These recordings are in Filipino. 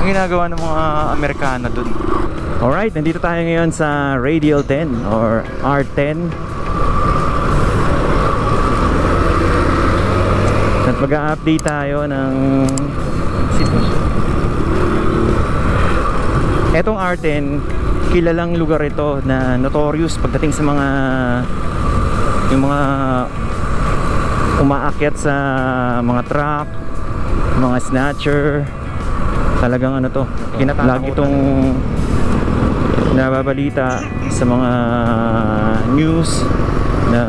ang ginagawa ng mga Amerikano dun. Alright, nandito tayo ngayon sa Radial 10 or R10. At mag-a-update tayo ng sitwasyon. Etong R10, kilalang lugar ito na notorious pagdating sa mga umaakyat sa mga truck, mga snatcher. Talagang ano to, lagi itong nababalita sa mga news na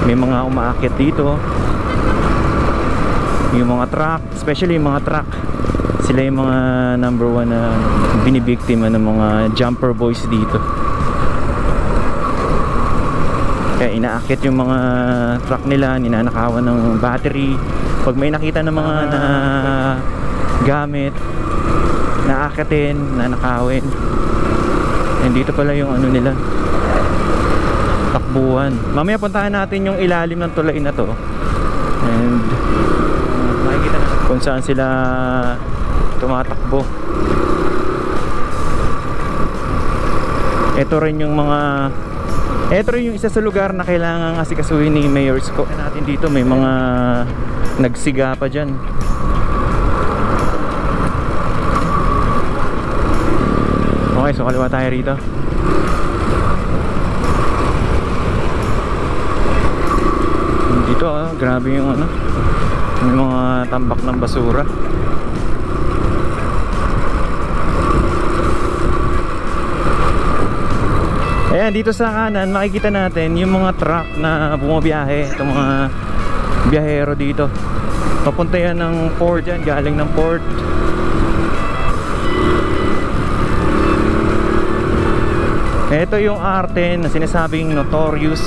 may mga umaakyat dito. Yung mga truck, especially yung mga truck, sila yung mga number one na binibiktima ng mga jumper boys dito. Kaya inaakit yung mga truck nila, ninanakawan ng battery. Pag may nakita ng mga na gamit, naakatin, nanakawin. And dito pala yung ano nila, takbuhan. Mamaya puntahan natin yung ilalim ng tulay na to. And makikita na kung saan sila tumatakbo. Ito rin yung isa sa lugar na kailangan asikasuhin ni Mayor Isko. Natin dito may mga nagsiga pa dyan. Okay, so kaliwa tayo rito. Dito grabe yung ano, may mga tambak ng basura. Ayan, dito sa kanan makikita natin yung mga truck na bumabiyahe. Itong mga biyahero dito. Papunta yan ng port yan, galing ng port. Ito yung R10 na sinasabing notorious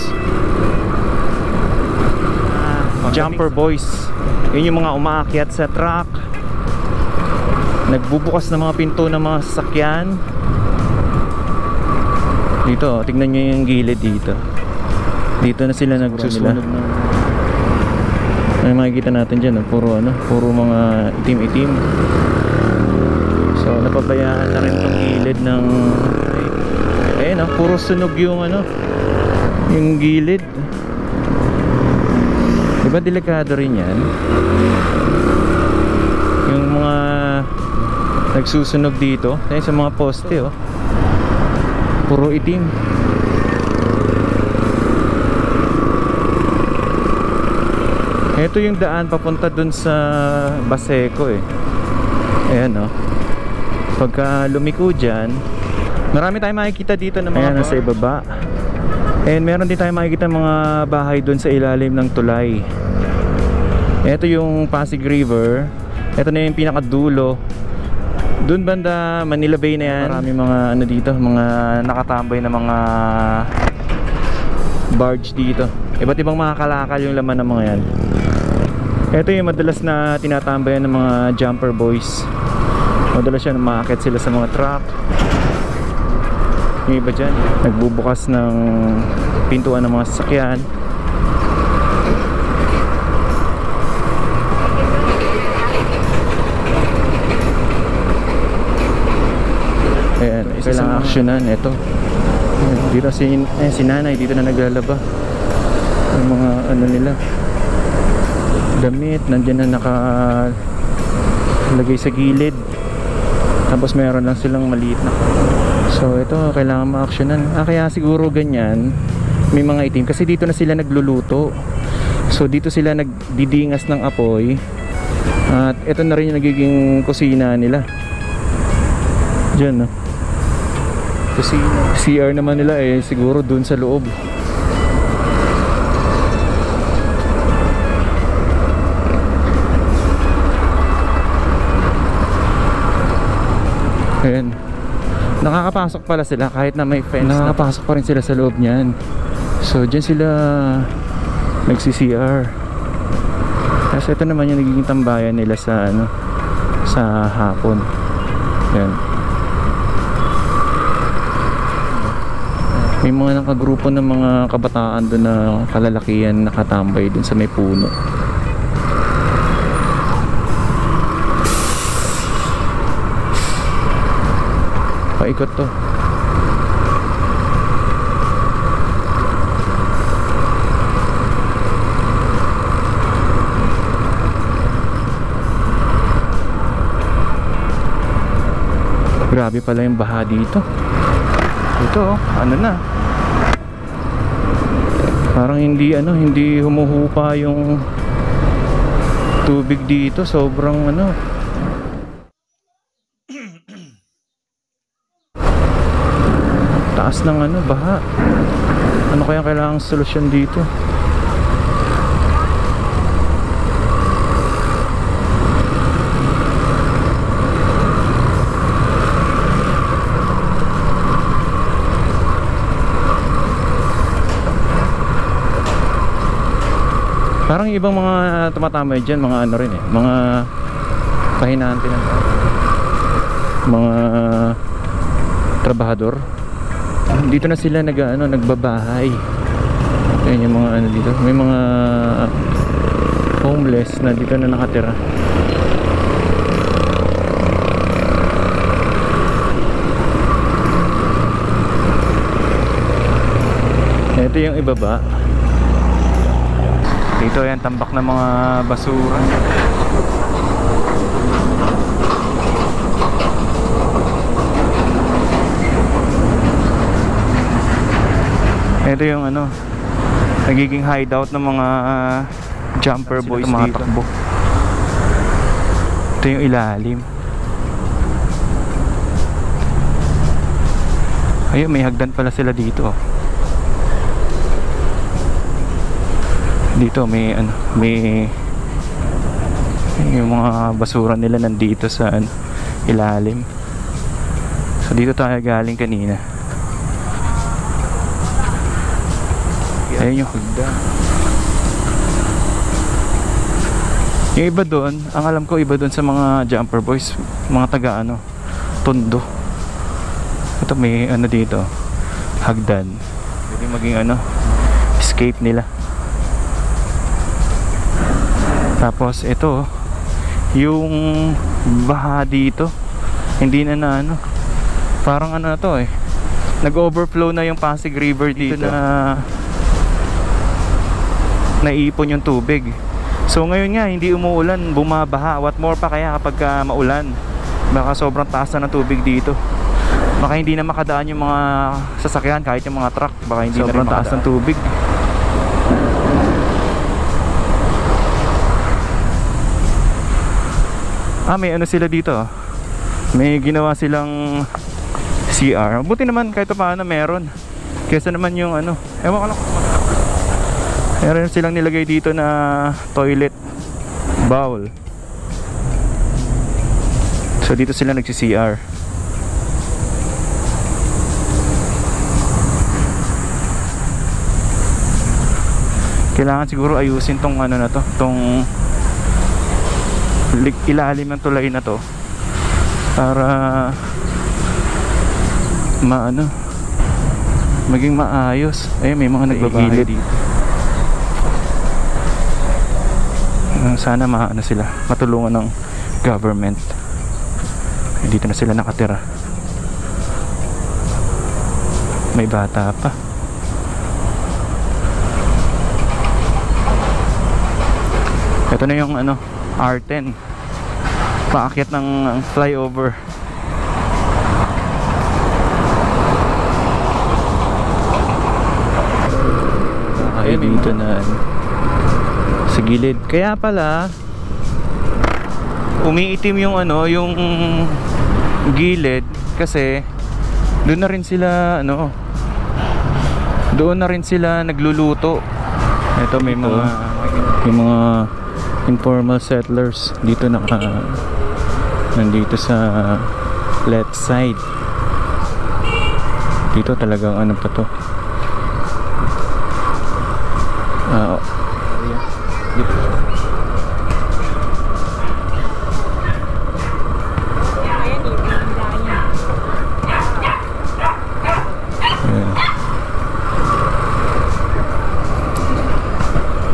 jumper boys. Yun yung mga umaakyat sa truck, nagbubukas ng mga pinto ng mga sasakyan. Dito, tignan nyo yung gilid dito. Dito na sila nagsusunod ng... Ay, makikita natin dyan, puro mga itim-itim. So, napabayaan na rin itong gilid ng... Ayan, puro sunog yung yung gilid. Diba delikado rin yan? Yung mga nagsusunog dito, ayun sa mga poste, puro itim. Ito yung daan papunta dun sa Baseco Ayan pagka lumiko dyan, marami tayong makikita dito na mga nasa ibaba. And meron din tayong makikita mga bahay dun sa ilalim ng tulay. Ito yung Pasig River. Ito na yung pinakadulo. Dun banda Manila Bay na yan. Marami mga dito, mga nakatambay na mga barge dito. Iba't ibang mga kalakal yung laman ng mga yan. Ito yung madalas na tinatambayan ng mga jumper boys. Madalas yan, umaakit sila sa mga truck. Yung iba dyan, nagbubukas ng pintuan ng mga sasakyan. Ayan, kailangan aksyonan. Ito dito si nanay dito na naglalaba. Yung mga nila damit, nandyan na nakalagay sa gilid. Tapos meron lang silang maliit na. So ito, kailangan ma-actionan. Kaya siguro ganyan, may mga itim. Kasi dito na sila nagluluto. So dito sila nagdidingas ng apoy. At ito na rin yung nagiging kusina nila. Diyan kusina. CR naman nila siguro dun sa loob. Ayan. Nakakapasok pala sila kahit na may fence. Nakakapasok pa rin sila sa loob niyan. So dyan sila nagsi-CR. Kasi ito naman yung nagiging tambayan nila sa sa hapon. Ayan. May mga nakagrupo ng mga kabataan doon na kalalakihan nakatambay doon sa may puno. maikot to. Grabe pala yung baha dito. Ito oh, ano na. Parang hindi hindi humuhupa yung tubig dito, sobrang taas ng baha. Ano kaya kailangang solusyon dito? Parang ibang mga tumatamay dyan, mga rin mga pahinante ng mga trabahador. Dito na sila nagbabahay. Ayan yung mga dito. May mga homeless na dito na nakatira. Ito yung ibaba. Dito yan, tambak ng mga basura. Ito yung nagiging hideout ng mga jumper boys dito. Mga takbo. Ito yung ilalim. Ayun, may hagdan pala sila dito. Dito may yung mga basura nila nandito sa ilalim. So dito tayo galing kanina. Ayun yung hagdan. Yung iba doon, ang alam ko iba doon sa mga jumper boys, mga taga Tondo. Ito may dito, hagdan. Pwede maging escape nila. Tapos ito yung baha dito, hindi na parang na to nag-overflow na yung Pasig River dito na naipon yung tubig. So ngayon nga hindi umuulan, bumabaha. What more pa kaya kapag maulan, baka sobrang taas na ng tubig dito. Baka hindi na makadaan yung mga sasakyan, kahit yung mga truck, baka hindi sobrang na rin taas ng tubig. May sila dito. May ginawa silang CR. Buti naman kahit paano meron. Kesa naman yung ewan ko lang. Meron silang nilagay dito na toilet bowl. So dito sila nagsi-CR. Kailangan siguro ayusin tong na to, tong ilalim ng tulay na to para maging maayos. Ayun, may mga nagbabahay dito. Sana sila matulungan ng government. Dito na sila nakatira. May bata pa. Ito na yung R10 paakyat ng flyover. Ay dito na sa gilid. Kaya pala umiitim yung yung gilid kasi doon na rin sila doon na rin sila nagluluto. Ito may mga informal settlers dito nandito sa left side. Dito talagang pa to.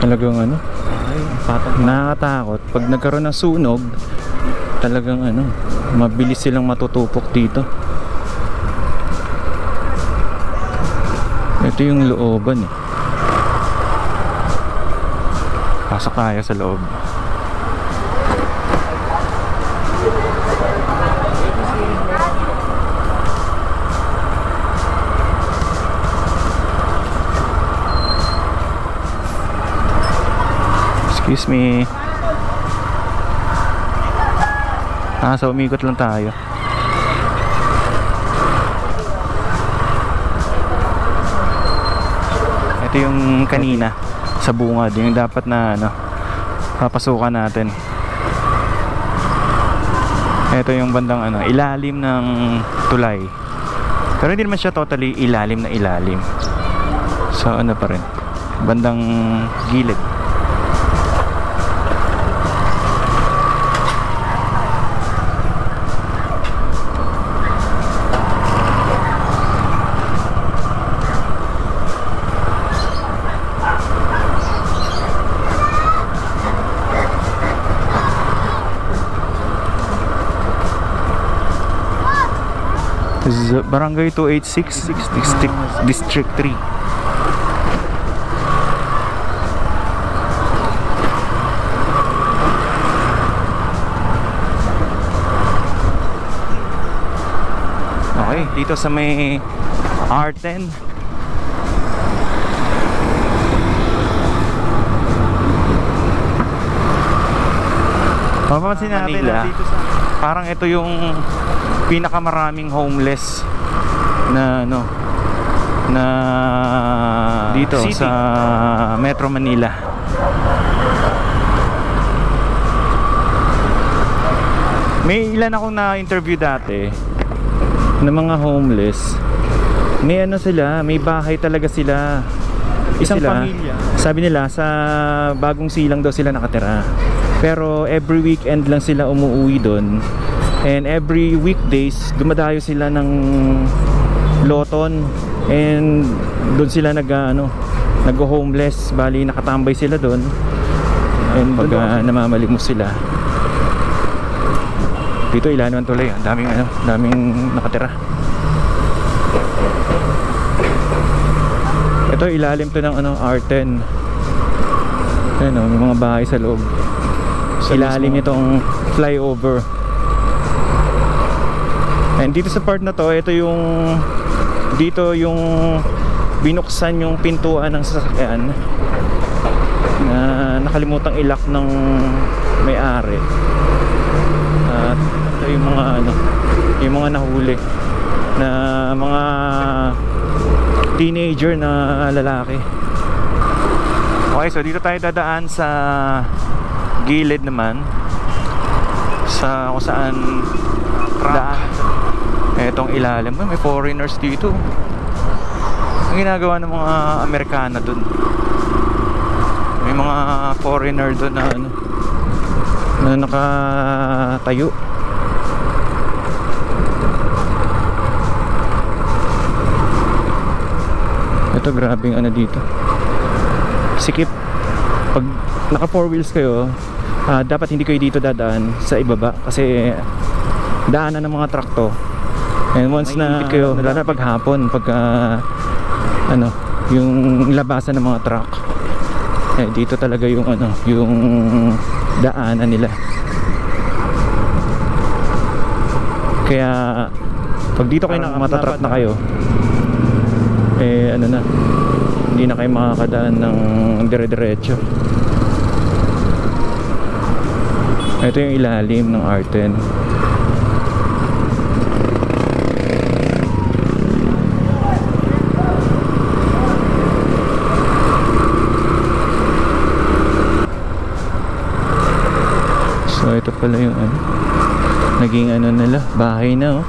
Talagang nakakatakot pag nagkaroon ng sunog. Talagang mabilis silang matutupok dito. Ito yung looban eh. Pasok tayo sa loob. Excuse me. So umikot lang tayo. Ito yung kanina sa bungad, yung dapat na papasukan natin. Ito yung bandang ilalim ng tulay. Pero hindi naman siya totally ilalim na ilalim. So pa rin, bandang gilid. This is Barangay 286, District 3. Okay, dito sa may R10. Mapapansin natin na dito sa parang ito yung pinakamaraming homeless na na dito city sa Metro Manila. May ilan akong na-interview dati na mga homeless. May sila, may bahay talaga sila. Isang pamilya. Sabi nila sa Bagong Silang daw sila nakatira. Pero every weekend lang sila umuwi doon. And every weekdays dumadayo sila ng Loton, and doon sila nag-homeless. Bali nakatambay sila doon. And pag namamalimos sila dito, ilalim ng tulay, daming nakatira. Ito ilalim to ng R10. May mga bahay sa loob. Ilalim nitong flyover. And dito sa part na to, dito yung binuksan yung pintuan ng sasakyan na nakalimutang ilak ng may-ari. At ito yung mga nahuli na mga teenager na lalaki. Okay, so dito tayo dadaan sa gilid naman sa kung saan daan. Etong ilalim, may foreigners dito. Ang ginagawa ng mga Amerikana dun, may mga foreigner dun na nakatayo. Ito grabing dito, sikip. Pag naka 4 wheels kayo, dapat hindi kayo dito dadaan sa ibaba kasi daanan ng mga truck to. And once na kayo, lalo na pag hapon, pagka yung labasan ng mga truck, dito talaga yung yung daanan nila. Kaya pag dito kayo matatrap na kayo, hindi na kayo makakadaan ng dire-diretso. Ito yung ilalim ng R10. So ito pala yung naging nila, bahay na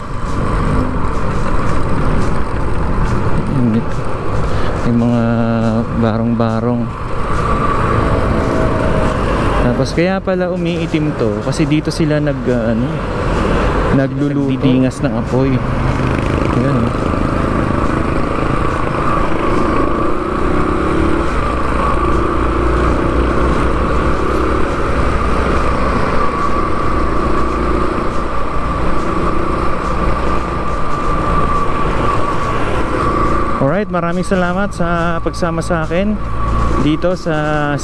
yung mga barong-barong. Tapos kaya pala umiitim to kasi dito sila nagluluto, didingas ng apoy. Ayan. Alright, maraming salamat sa pagsama sa akin dito sa